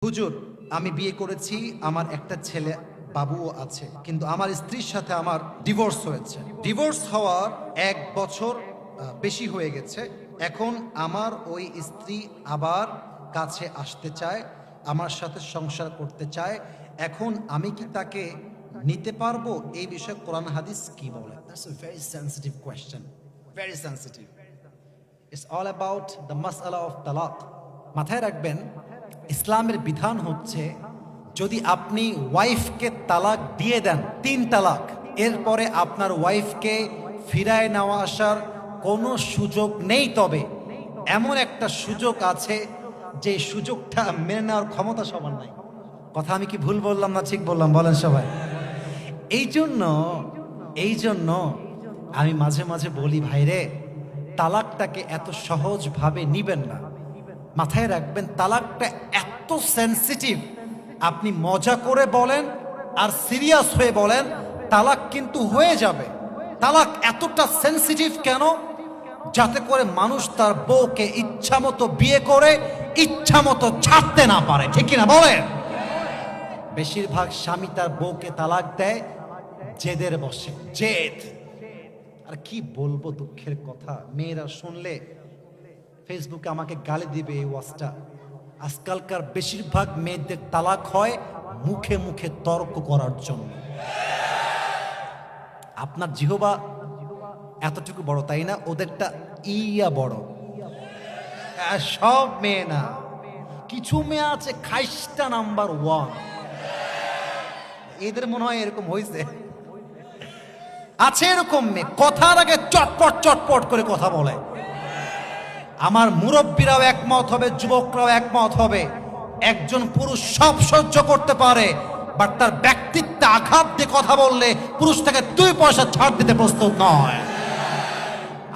হুজুর, আমি বিয়ে করেছি, আমার একটা ছেলে বাবুও আছে, কিন্তু আমার স্ত্রীর সাথে আমার ডিভোর্স হয়েছে। ডিভোর্স হওয়ার 1 বছর বেশি হয়ে গেছে। এখন আমার ওই স্ত্রী আবার কাছে আসতে চায়, আমার সাথে সংসার করতে চায়। এখন আমি কি তাকে নিতে পারবো? এই বিষয়ে কোরআন হাদিস কি বলে? That's a very sensitive question, very sensitive. It's all about the মাসআলা অফ তালাক। মাথায় রাখবেন, ইসলামের বিধান হচ্ছে যদি আপনি ওয়াইফকে তালাক দিয়ে দেন, 3 তালাক, এরপরে আপনার ওয়াইফকে ফিরায় নেওয়া আসার কোনো সুযোগ নেই। তবে এমন একটা সুযোগ আছে যে সুযোগটা মেনে নেওয়ার ক্ষমতা সবার নাই। কথা আমি কি ভুল বললাম না ঠিক বললাম? বলেন সবাই। এই জন্য আমি মাঝে মাঝে বলি, ভাইরে, তালাকটাকে এত সহজভাবে নিবেন না। মাথায় রাখবেন, তালাকটা এত সেনসিটিভ। আপনি মজা করে বলেন আর সিরিয়াস হয়ে বলেন, তালাক কিন্তু হয়ে যাবে। তালাক এতটা সেনসিটিভ কেন? যাতে করে মানুষ তার বউকে ইচ্ছামতো বিয়ে করে ইচ্ছামতো ছাড়তে না পারে। ঠিক কিনা বলেন? বেশিরভাগ স্বামী তার বউকে তালাক দেয় জেদের বসে। জেদ। আর কি বলবো, দুঃখের কথা, মেয়েরা শুনলে ফেসবুকে আমাকে গালি দিবে এই ওয়াজটা। আজকালকার বেশিরভাগ মেয়েদের তালাক হয় মুখে মুখে তর্ক করার জন্য। আপনার জিহবা এতটুকু বড়, তাই না? ওদেরটা ইয়া বড়। সব মেয়ে না, কিছু মেয়ে আছে খাইস্টা নাম্বার 1। এদের মনে হয় এরকম হয়েছে। আছে এরকম মেয়ে, কথার আগে চটপট চটপট করে কথা বলে। আমার মুরব্বীরাও একমত হবে, যুবকরাও একমত হবে, একজন পুরুষ সব সহ্য করতে পারে, বাট তার ব্যক্তিত্বে আঘাত দিয়ে কথা বললে পুরুষ তাকে 2 পয়সা ছাড় দিতে প্রস্তুত নয়।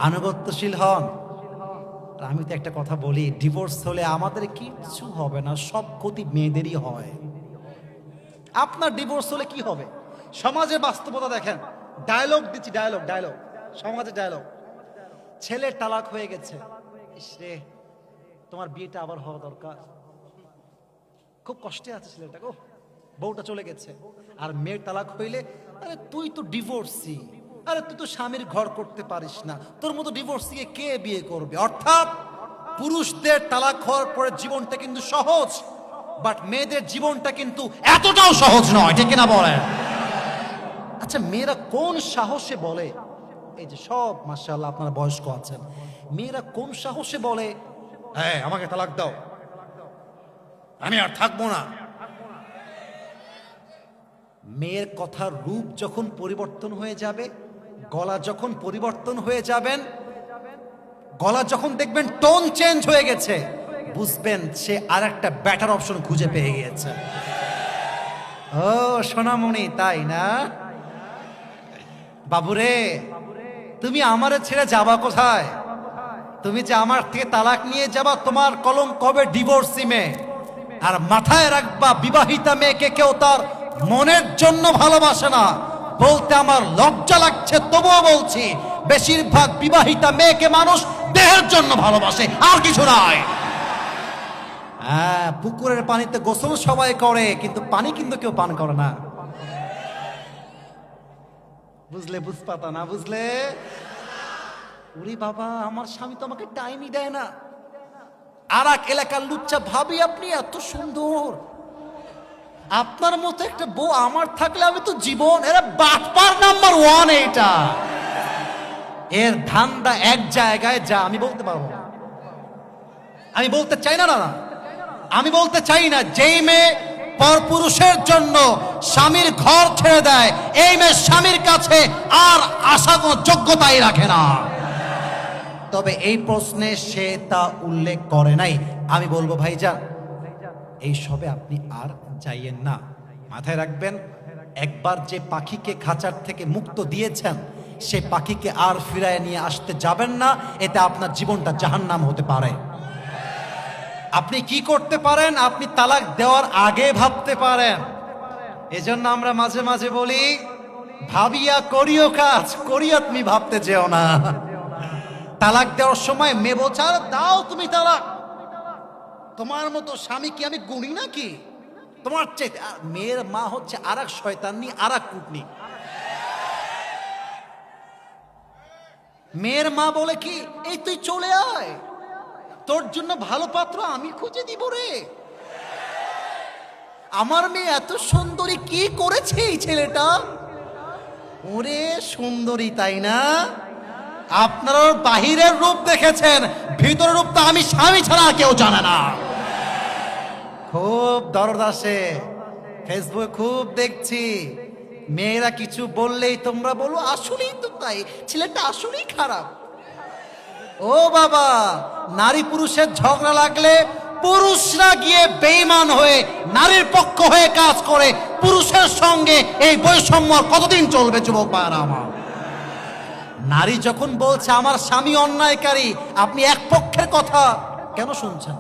আনুগত্যশীল হন। আমি তো একটা কথা বলি, ডিভোর্স হলে আমাদের কিচ্ছু হবে না, সব ক্ষতি মেয়েদেরই হয়। আপনার ডিভোর্স হলে কি হবে? সমাজের বাস্তবতা দেখেন। ডায়লগ দিচ্ছি, ডায়লগ ডায়লগ সমাজের ডায়লগ। ছেলের তালাক হয়ে গেছে, ইসরে তোমার বিয়েটা আবার হওয়া দরকার। খুব কষ্টে আছে ছেলেটা, গো, বউটা চলে গেছে। আর মেয়ের তালাক হইলে, আরে তুই তো ডিভোর্সি, আরে তুই তো স্বামীর ঘর করতে পারিস না, তোর মতো ডিভোর্সিকে কে বিয়ে করবে? অর্থাৎ পুরুষদের তালাক হওয়ার পরে জীবনটা কিন্তু সহজ, বাট মেয়েদের জীবনটা কিন্তু এতটাও সহজ নয়। ঠিক কিনা বলেন? আচ্ছা, মেয়েরা কোন সাহসে বলে, এই যে সব মাশাআল্লাহ আপনারা বয়স্ক আছেন, মেয়েরা কোন সাহসে বলে, হ্যাঁ আমাকে তালাক দাও, আমি আর থাকবো না? মেয়ের কথার রূপ যখন পরিবর্তন হয়ে যাবে, গলা যখন পরিবর্তন হয়ে যাবেন, গলা যখন দেখবেন টোন চেঞ্জ হয়ে গেছে, বুঝবেন সে আর একটা বেটার অপশন খুঁজে পেয়ে গিয়েছে। ও সোনামণি, তাই না? বাবুরে, তুমি আমারে ছেড়ে যাবা কোথায়? তুমি যে আমার থেকে তালাক নিয়ে যাবা, তোমার কলম কবে ডিভোর্সি মেয়ে। আর মাথায় রাখবা, বিবাহিতা মেয়েকে কেউ তার মনের জন্য ভালোবাসে না। বলতে আমার লজ্জা লাগছে, তবুও বলছি, বেশিরভাগ বিবাহিতা মেয়েকে মানুষ দেহের জন্য ভালোবাসে, আর কিছু নয়। হ্যাঁ, পুকুরের পানিতে গোসল সবাই করে, কিন্তু পানি কিন্তু কেউ পান করে না। বুঝলে? বুঝপাতা না বুঝলে? ওরে বাবা, আমার স্বামী তো আমাকে টাইমই দেয় না। আর এক এলাকার লুচ্চা, ভাবি আপনি এত সুন্দর, আপনার মতো একটা বউ আমার থাকলে আমি তো জীবন। এরা বাটপার নাম্বার 1 এটা। এর ধান্দা এক জায়গায় যা, আমি বলতে পারবো না, আমি বলতে চাই না। না, আমি বলতে চাই না। যেই মেয়ে পরপুরুষের জন্য স্বামীর ঘর ছেড়ে দেয়, এই মেয়ে স্বামীর কাছে আর আশা কোনো যোগ্যতাই রাখে না। তবে এই প্রশ্নে সে তা উল্লেখ করে নাই। আমি বলবো, ভাইজান, এই সবে আপনি আর যাইয়েন না। মাথায় রাখবেন, একবার যে পাখিকে খাঁচার থেকে মুক্ত দিয়েছেন, সে পাখিকে আর ফিরায় নিয়ে আসতে যাবেন না। এতে আপনার জীবনটা জাহান্নাম হতে পারে। আপনি কি করতে পারেন? আপনি তালাক দেওয়ার আগে ভাবতে পারেন। এজন্য আমরা মাঝে মাঝে বলি, ভাবিয়া করিও কাজ, করিয়া তুমি ভাবতে যেও না। তালাক দেওয়ার সময় মেয়ে বলছে, আরে দাও তুমি তালাক, তোমার মতো স্বামী কি আমি গুণী নাকি? তোমার চেয়ে মেয়ের মা হচ্ছে আর এক শয়তানি, আর এক কুটনি। মেয়ের মা বলে কি, এই তুই চলে আয়, তোর জন্য ভালো পাত্র আমি খুঁজে দিব রে। আমার মেয়ে এত সুন্দরী, কি করেছে এই ছেলেটা? ওরে সুন্দরী তাই না? আপনারা বাহিরের রূপ দেখেছেন, ভিতরের রূপ তো আমি স্বামী ছাড়া কেউ জানে না। খুব দরদ আসে, ফেসবুকে খুব দেখছি, মেয়েরা কিছু বললেই তোমরা বলো আসলেই তো তাই, ছেলেটা আসলেই খারাপ। ও বাবা, নারী পুরুষের ঝগড়া লাগলে পুরুষরা গিয়ে বেঈমান হয়ে নারীর পক্ষ হয়ে কাজ করে, পুরুষের সঙ্গে এই বৈষম্য কতদিন চলবে যুবক ভাইরা আমার? নারী যখন বলছে আমার স্বামী অন্যায়কারী, আপনি এক পক্ষের কথা কেন শুনছেন?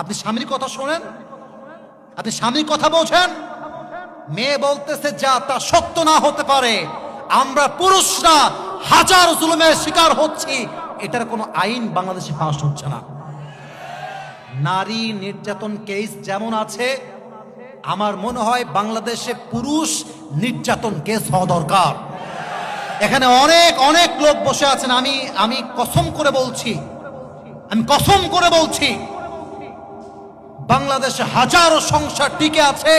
আপনি স্বামীর কথা শোনেন, আপনি স্বামীর কথা বলছেন। মেয়ে বলতেছে যা তা সত্য না হতে পারে, আমরা পুরুষরা হাজার জুলুমের শিকার হচ্ছি, এটার কোনো আইন বাংলাদেশে পাস হচ্ছে না। নারী নির্যাতন কেস যেমন আছে, আমার মনে হয় বাংলাদেশে পুরুষ নির্যাতন কেস হওয়া দরকার। এখানে অনেক অনেক লোক বসে আছেন, আমি কসম করে বলছি, বাংলাদেশে হাজারো সংসার টিকে আছে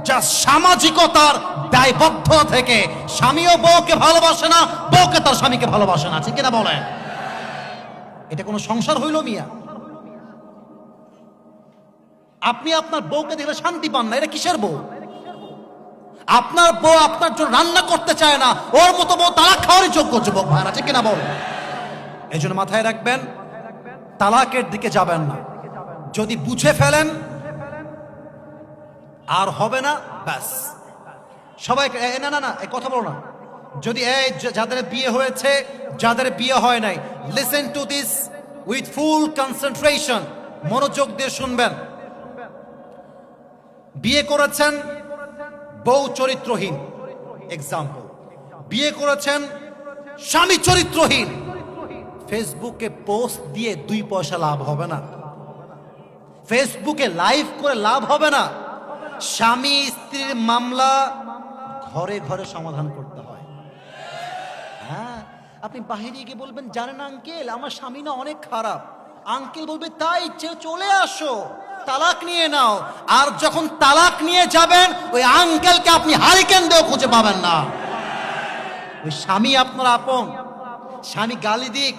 যা সামাজিকতার দায়বদ্ধ থেকে। স্বামীও বউকে ভালোবাসে না, বউকে তার স্বামীকে ভালোবাসে না, ঠিক কিনা বলেন? এটা কোনো সংসার হইল মিয়া? আপনি আপনার বউকে দেখলে শান্তি পান না, এটা কিসের বউ? আপনার বউ আপনার জন্য রান্না করতে চায় না, ওর মতো বউ তালাক খাওয়ারই যোগ্য যুবক ভাইরা, ঠিক কিনা বল? এই জন্য মাথায় রাখবেন, তালাকের দিকে যাবেন না। যদি বুঝে ফেলেন আর হবে না, ব্যাস সবাই না না না এই কথা বলো না। যদি এই যাদের বিয়ে হয়েছে, যাদের বিয়ে হয় নাই, listen to this with full concentration, মনোযোগ দিয়ে শুনবেন। বিয়ে করেছেন বউ চরিত্রহীন, এক্সাম্পল, বিয়ে করেছেন স্বামী চরিত্রহীন, ফেসবুকে পোস্ট দিয়ে 2 পয়সা লাভ হবে না, ফেসবুকে লাইভ করে লাভ হবে না। স্বামী স্ত্রীর মামলা ঘরে ঘরে সমাধান করতে হয়। হ্যাঁ, আপনি বাহিরে গিয়ে বলবেন জানেন আঙ্কেল আমার স্বামী না অনেক খারাপ, আঙ্কেল বলবে তাই চলে আসো তালাক নিয়ে নাও। আর যখন তালাক নিয়ে যাবেন, ওই আঙ্কেলকে আপনি হারিকেন দিয়েও খুঁজে পাবেন না। ওই স্বামী আপনার আপন, স্বামী গালি দিক,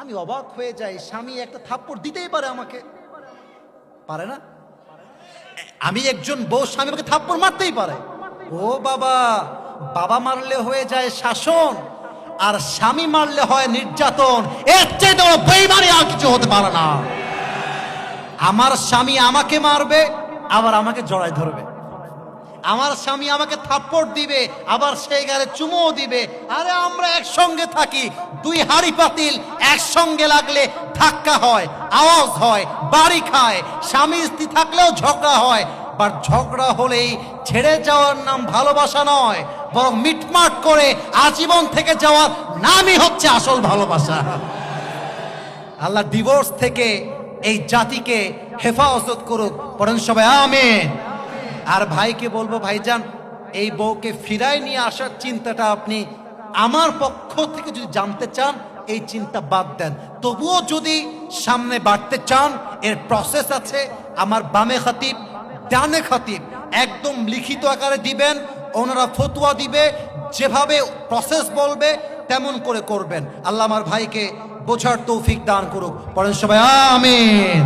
আমি অবাক হয়ে যাই, স্বামী একটা থাপ্পড় দিতেই পারে আমাকে, পারে না? আমি একজন বউ, স্বামী আমাকে থাপ্পড় মারতেই পারে। ও বাবা, বাবা মারলে হয়ে যায় শাসন, আর স্বামী মারলে হয় নির্যাতন। এর চেয়ে বড় বেঈমানি আর কিছু হতে পারে না। আমার স্বামী আমাকে মারবে, আবার আমাকে জড়ায় ধরবে, আমার স্বামী আমাকে থাপ্পড় দিবে, আবার সেই গালে চুমুও দিবে। আরে আমরা একসঙ্গে থাকি, 2 হাঁড়ি পাতিল একসঙ্গে লাগলে ধাক্কা হয়, আওয়াজ হয়, বাড়ি খায়। স্বামী স্ত্রী থাকলেও ঝগড়া হয়, বাট ঝগড়া হলেই ছেড়ে যাওয়ার নাম ভালোবাসা নয়, বরং মিটমাট করে আজীবন থেকে যাওয়ার নামই হচ্ছে আসল ভালোবাসা। আল্লাহ ডিভোর্স থেকে এই জাতিকে হেফাজত করুক, পড়েন সবাই আমিন। আর ভাইকে বলবো, ভাইজান এই বউকে ফিরায় নিয়ে আসার চিন্তাটা আপনি আমার পক্ষ থেকে যদি জানতে চান, এই চিন্তা বাদ দেন। তবুও যদি সামনে বাড়তে চান, এর প্রসেস আছে। আমার বামে খতিব, ডানে খতিব, একদম লিখিত আকারে দিবেন, ওনারা ফতোয়া দিবে, যেভাবে প্রসেস বলবে তেমন করে করবেন। আল্লাহ আমার ভাইকে বোঝার তৌফিক দান করুক, পড়েন সবাই আমিন।